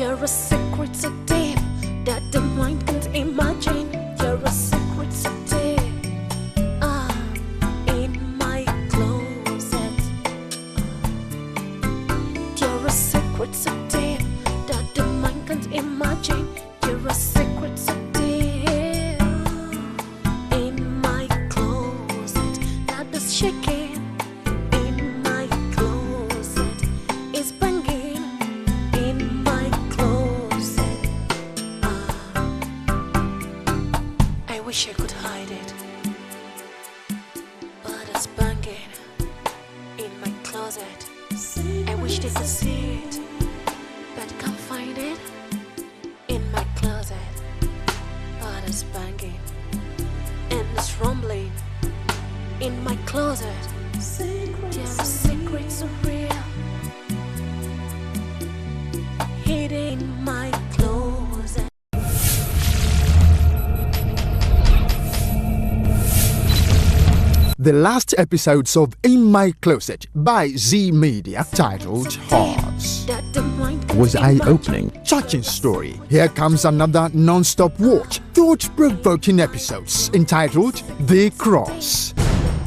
There are secrets so deep that the mind can't imagine. There are secrets so deep in my closet. There are secrets so deep that the mind can't imagine. There are secrets so deep in my closet that is shaking. In my closet is banging. In my closet, I wish I could hide it, but it's banging in my closet. I wish they could see it, but can't find it in my closet, but it's banging and it's rumbling in my closet. There are secrets so real hidden in my closet. The last episodes of In My Closet by Z Media, titled Hearts, was eye-opening, touching story. Here comes another non-stop watch, thought-provoking episodes entitled The Cross.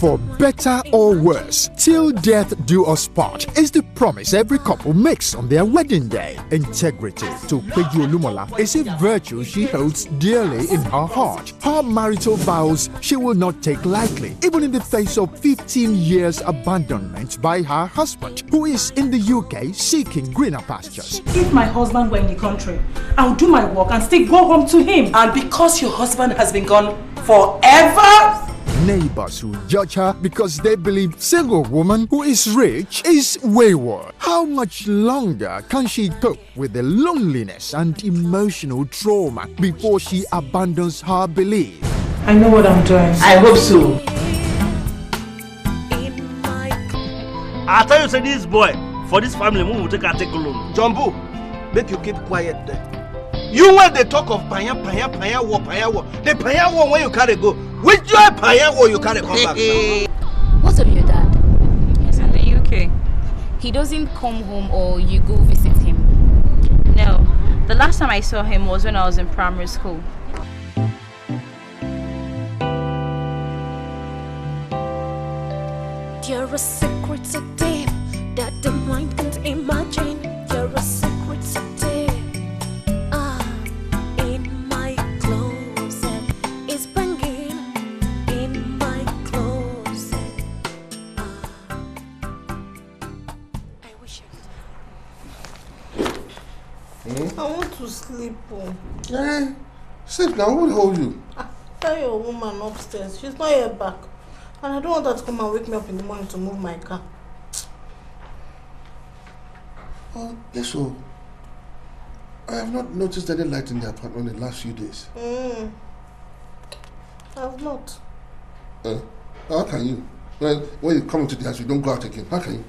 For better or worse, till death do us part is the promise every couple makes on their wedding day. Integrity to Peju Olumola is a virtue she holds dearly in her heart. Her marital vows she will not take lightly, even in the face of 15 years abandonment by her husband, who is in the UK seeking greener pastures. If my husband were in the country, I would do my work and still go home to him. And because your husband has been gone forever? Neighbors who judge her because they believe single woman who is rich is wayward. How much longer can she cope with the loneliness and emotional trauma before she abandons her belief? I know what I'm doing. I hope so. I tell you, say this boy for this family, we will take alone. Jumbo, make you keep quiet there. You when they talk of panya war. The panya war when you carry go. Which joy panya war you carry come back? What's up with your dad? He's in the UK. He doesn't come home or you go visit him? No. The last time I saw him was when I was in primary school. There are secrets so deep that the mind can't imagine. There are secrets so deep in my closet. It's banging in my closet. I wish I could. I want to sleep. Sleep now, who will hold you? Tell your woman upstairs. She's not yet back. And I don't want her to come and wake me up in the morning to move my car. Oh, yes, so I have not noticed any light in the apartment in the last few days. I have not. How can you? When you come into the house, you don't go out again. How can you?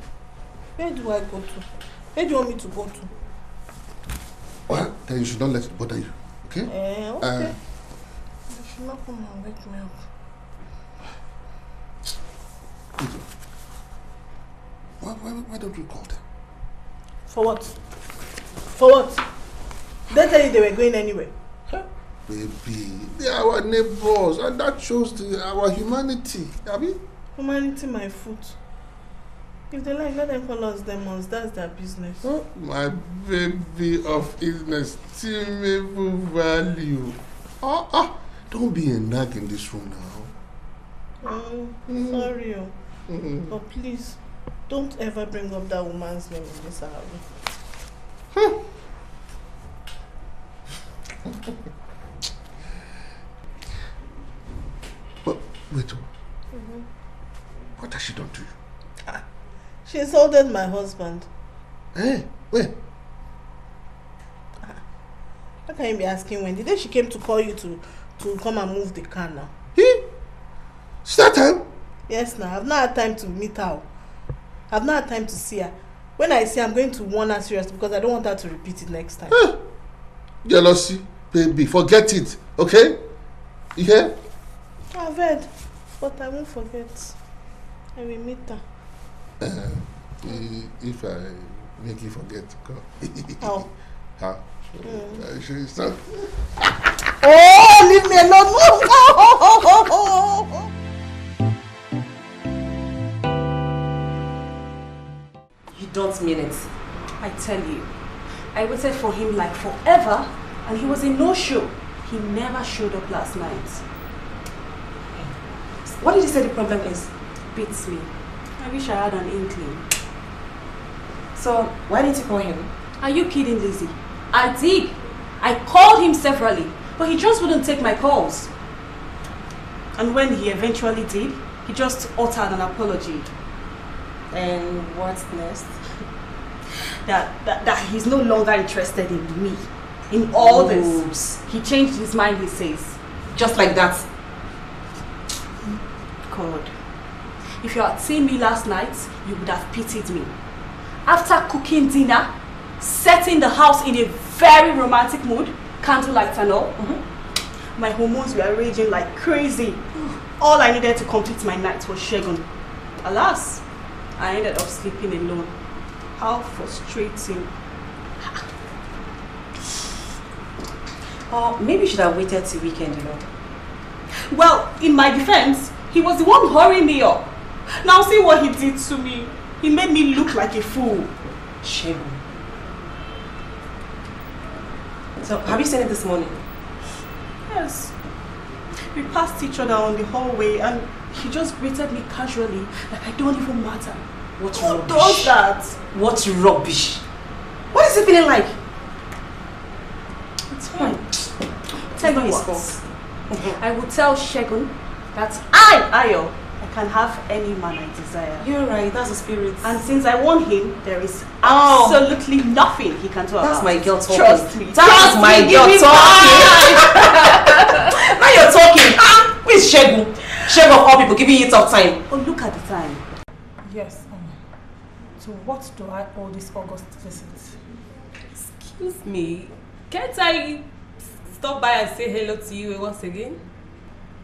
Where do I go to? Where do you want me to go to? Well, then you should not let it bother you, okay? Okay. You should not come and wake me up. Why don't you call them? For what? For what? They tell you they were going anywhere. Baby, they are our neighbors, and that shows our humanity. Abi? Humanity, my foot. If they like, let them call us demons. That's their business. Oh, my baby of inestimable value. Don't be a nag in this room now. Sorry, but please, don't ever bring up that woman's name in this house. But wait, what has she done to you? She insulted my husband. Hey, where? How can you be asking when? The day she came to call you to come and move the car now. It's that time? Yes, now. I've not had time to meet her. I've not had time to see her. When I see her, I'm going to warn her seriously because I don't want her to repeat it next time. Jealousy, baby. Forget it, okay? You hear? I've heard, but I won't forget. I will meet her. If I make you forget, go. How? Huh? She's not. Oh, leave me alone. You don't mean it. I tell you, I waited for him like forever and he was a no-show. He never showed up last night. What did you say the problem is? Beats me. I wish I had an inkling. So, why didn't you call him? Are you kidding, Lizzie? I did. I called him severally, but he just wouldn't take my calls. And when he eventually did, he just uttered an apology. And what's next? That he's no longer interested in me. In all this. He changed his mind, he says. Just like that. God. If you had seen me last night, you would have pitied me. After cooking dinner, setting the house in a very romantic mood, candlelight and all, my hormones were raging like crazy. All I needed to complete my night was Shegun. Alas, I ended up sleeping alone. How frustrating. Or maybe you should have waited till weekend, you know. Well, in my defense, he was the one hurrying me up. Now see what he did to me. He made me look like a fool. Shegun. So, have you seen it this morning? Yes. We passed each other on the hallway and he just greeted me casually like I don't even matter. What Who rubbish? does that? What rubbish? What is it feeling like? It's fine. Tell you me what. I will tell Shegun that Ayo, I can have any man I desire. You're right, that's the spirit. And since I want him, there is absolutely nothing he can do about it. That's my girl talking. Trust me. That's my girl talking. Now you're talking. Who is Shegun? Shegun of all people giving you tough time. Oh, look at the time. Yes, so what do I owe this August visit? Excuse me, can't I stop by and say hello to you once again?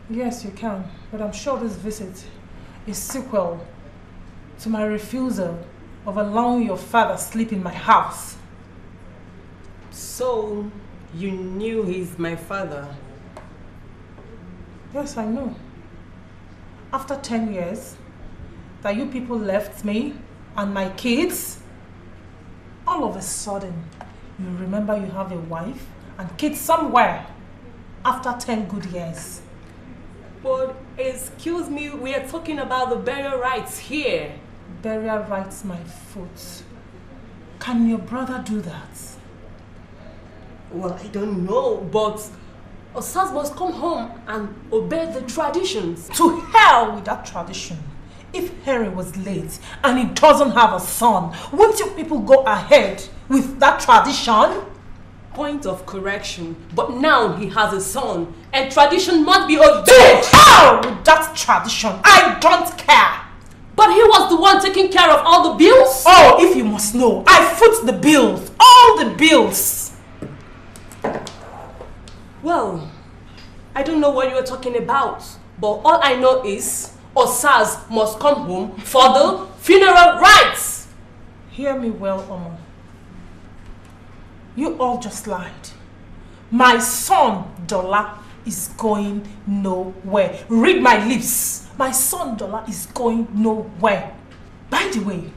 Yes, you can, but I'm sure this visit is sequel to my refusal of allowing your father sleep in my house. So, you knew he's my father? Yes, I know. After 10 years that you people left me and my kids, all of a sudden you remember you have a wife and kids somewhere after 10 good years. But excuse me, we are talking about the burial rights here. Burial rights, my foot. Can your brother do that? Well, I don't know, but Osas must come home and obey the traditions. To hell with that tradition. If Harry was late and he doesn't have a son, won't you people go ahead with that tradition? Point of correction, but now he has a son and tradition must be obeyed. To hell with that tradition. I don't care. But he was the one taking care of all the bills? Oh, if you must know, I foot the bills. All the bills. Well, I don't know what you are talking about, but all I know is Osas must come home for the funeral rites. Hear me well, Omo. You all just lied. My son, Dola, is going nowhere. Read my lips. My son, Dola, is going nowhere. By the way,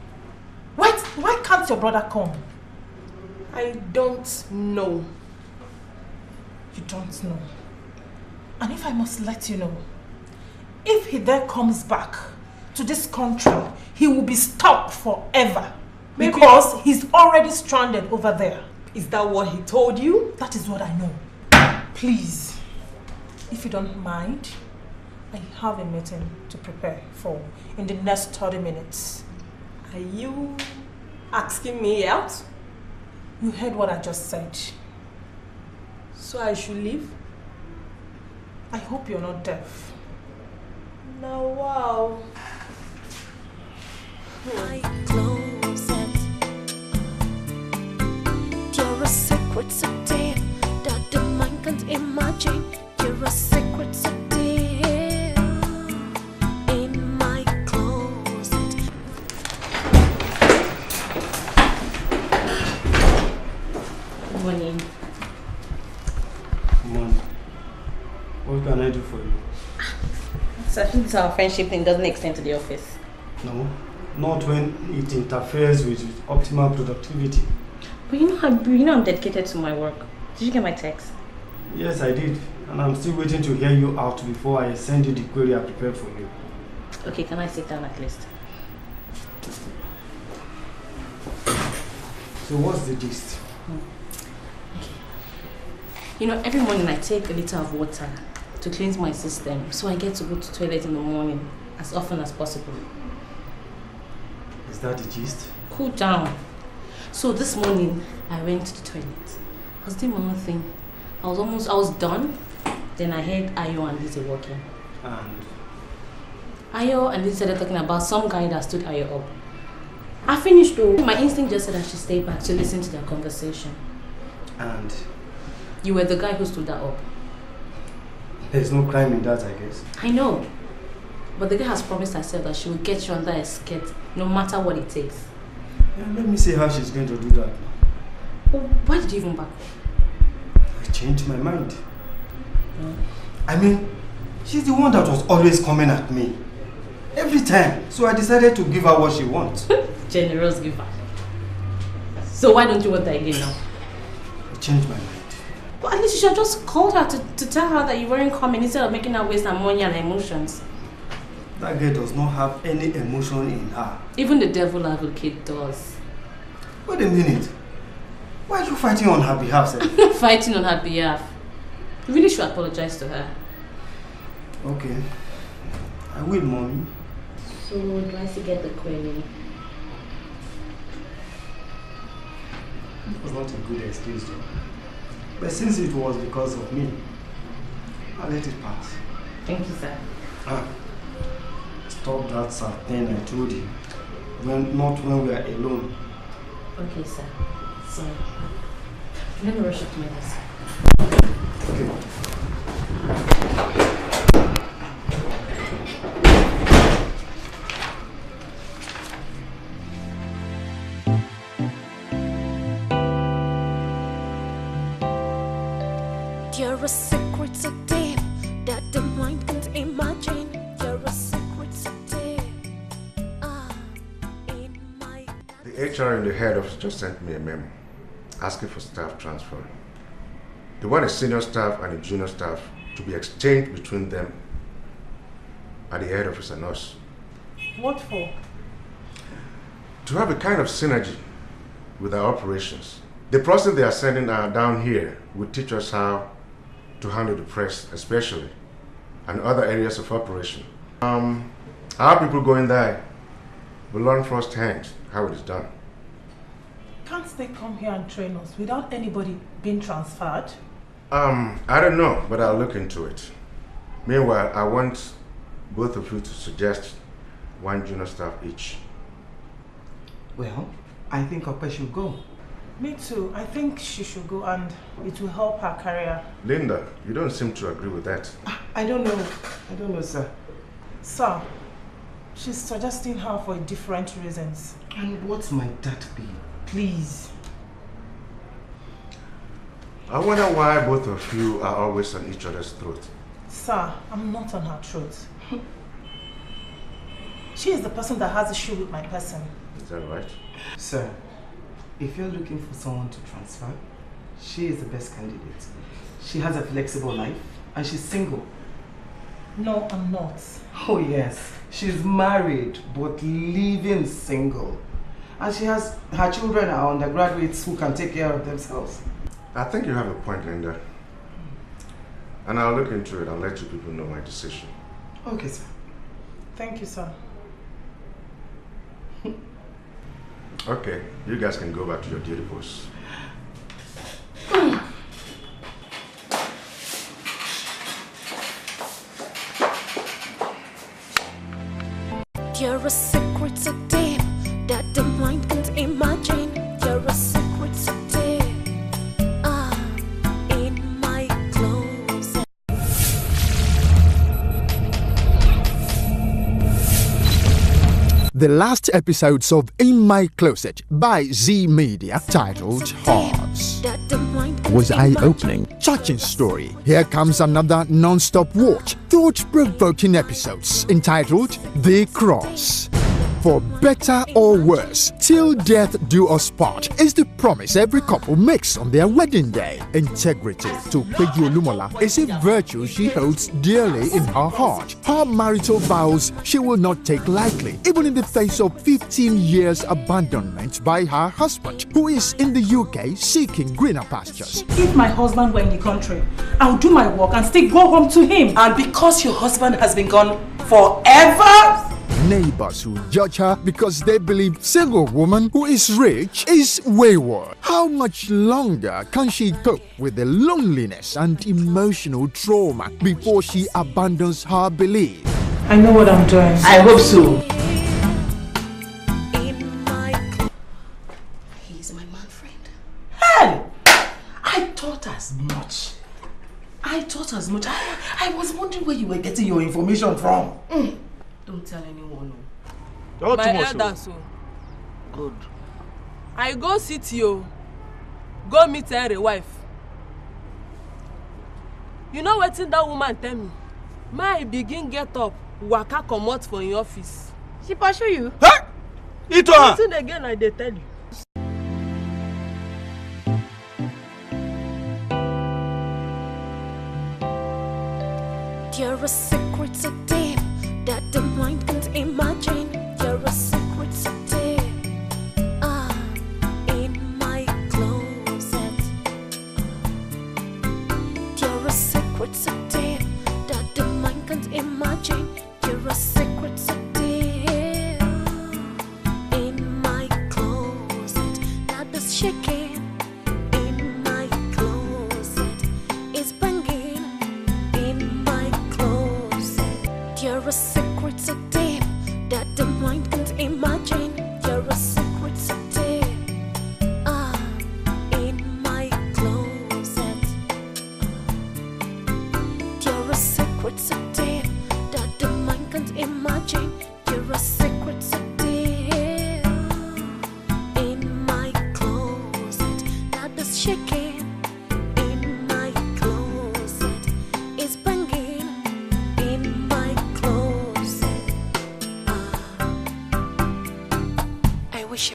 why can't your brother come? I don't know. You don't know. And if I must let you know, if he then comes back to this country, he will be stuck forever. Maybe. Because he's already stranded over there. Is that what he told you? That is what I know. Please, if you don't mind, I have a meeting to prepare for in the next 30 minutes. Are you asking me out? You heard what I just said. So I should leave? I hope you're not deaf. Now, wow. My closet. You're a secret so deep that the mind can't imagine. You're a secret so deep in my closet. morning. Mom, what can I do for you? So I think this our friendship thing doesn't extend to the office. No, not when it interferes with optimal productivity. But you know I'm dedicated to my work. Did you get my text? Yes, I did. And I'm still waiting to hear you out before I send you the query I prepared for you. Okay, can I sit down at least? So what's the gist? Okay. You know, every morning I take a liter of water to cleanse my system, so I get to go to the toilet in the morning as often as possible. Is that the gist? Cool down. So this morning I went to the toilet. I was doing my own thing. I was done. Then I heard Ayo and Lizzie walking. And? Ayo and Lizzie started talking about some guy that stood Ayo up. I finished though. My instinct just said I should stay back to listen to their conversation. And? You were the guy who stood her up. There's no crime in that, I guess. I know. But the girl has promised herself that she will get you under a skirt, no matter what it takes. Yeah, let me see how she's going to do that. Well, why did you even back up? I changed my mind. I mean, she's the one that was always coming at me. Every time. So I decided to give her what she wants. Generous giver. So why don't you want that again now? I changed my mind. Well, at least you should have just called her to tell her that you weren't coming instead of making her waste her money and her emotions. That girl does not have any emotion in her. Even the devil advocate does. Wait a minute. Why are you fighting on her behalf, sir? I'm not fighting on her behalf. You really should apologize to her. Okay. I will, Mommy. So, do I still get the query? It was not a good excuse, though. But since it was because of me, I'll let it pass. Thank you, sir. Stop that thing I told you. Not when we are alone. Okay, sir. Sorry. Let me rush up to my desk. Okay. You're a secret so deep that the mind can't imagine. You're a secret so deep. The HR in the head office just sent me a memo asking for staff transfer. They want a senior staff and a junior staff to be exchanged between them and the head office and us. What for? To have a kind of synergy with our operations. The process they are sending down here will teach us how to handle the press especially, and other areas of operation. Our people going there will learn firsthand how it is done. Can't they come here and train us without anybody being transferred? I don't know, but I'll look into it. Meanwhile, I want both of you to suggest one junior staff each. Well, I think Ope should go. Me too. I think she should go and it will help her career. Linda, you don't seem to agree with that. I don't know. I don't know, sir. Sir, she's suggesting her for different reasons. And what might that be? Please. I wonder why both of you are always on each other's throat. Sir, I'm not on her throat. She is the person that has issue with my person. Is that right? Sir, if you're looking for someone to transfer, she is the best candidate. She has a flexible life and she's single. No, I'm not. Oh yes, she's married but living single. And she has, her children are undergraduates who can take care of themselves. I think you have a point, Linda. And I'll look into it and let you people know my decision. Okay, sir. Thank you, sir. Okay, you guys can go back to your duty posts. You're a secret so deep that the mind can't imagine. You're a secret so deep. In my closet. the last episodes of In My Closet by Z Media titled Hearts. Was eye-opening, touching story. Here comes another non-stop watch, thought-provoking episodes entitled The Cross. For better or worse, till death do us part is the promise every couple makes on their wedding day. Integrity to Peju Olumola is a virtue she holds dearly in her heart. Her marital vows she will not take lightly, even in the face of 15 years abandonment by her husband, who is in the UK seeking greener pastures. If my husband were in the country, I would do my work and still go home to him. And because your husband has been gone forever, neighbors who judge her because they believe single woman who is rich is wayward. How much longer can she cope with the loneliness and emotional trauma before she abandons her belief? I know what I'm doing. I hope so. He's my man friend. Hell! I thought as much. I was wondering where you were getting your information from. Don't tell anyone. Don't My too much. elder so. Good. I go sit you. Go meet her wife. You know wetin that woman tell me? My begin get up, waka comot for your office. She pursue you? Huh? Eat her. Wetin again I dey tell you? There are secrets so deep that the mind can't imagine. There are secrets so deep, in my closet. There are secrets so deep that the mind can't imagine. There are secrets so deep, in my closet that is shaking. In my closet is banging. In my closet, there are secrets so deep that the mind can't imagine. There are secrets so deep, in my closet. There are secrets so deep that the mind can't imagine. There are secrets so deep, in my closet that is shaking.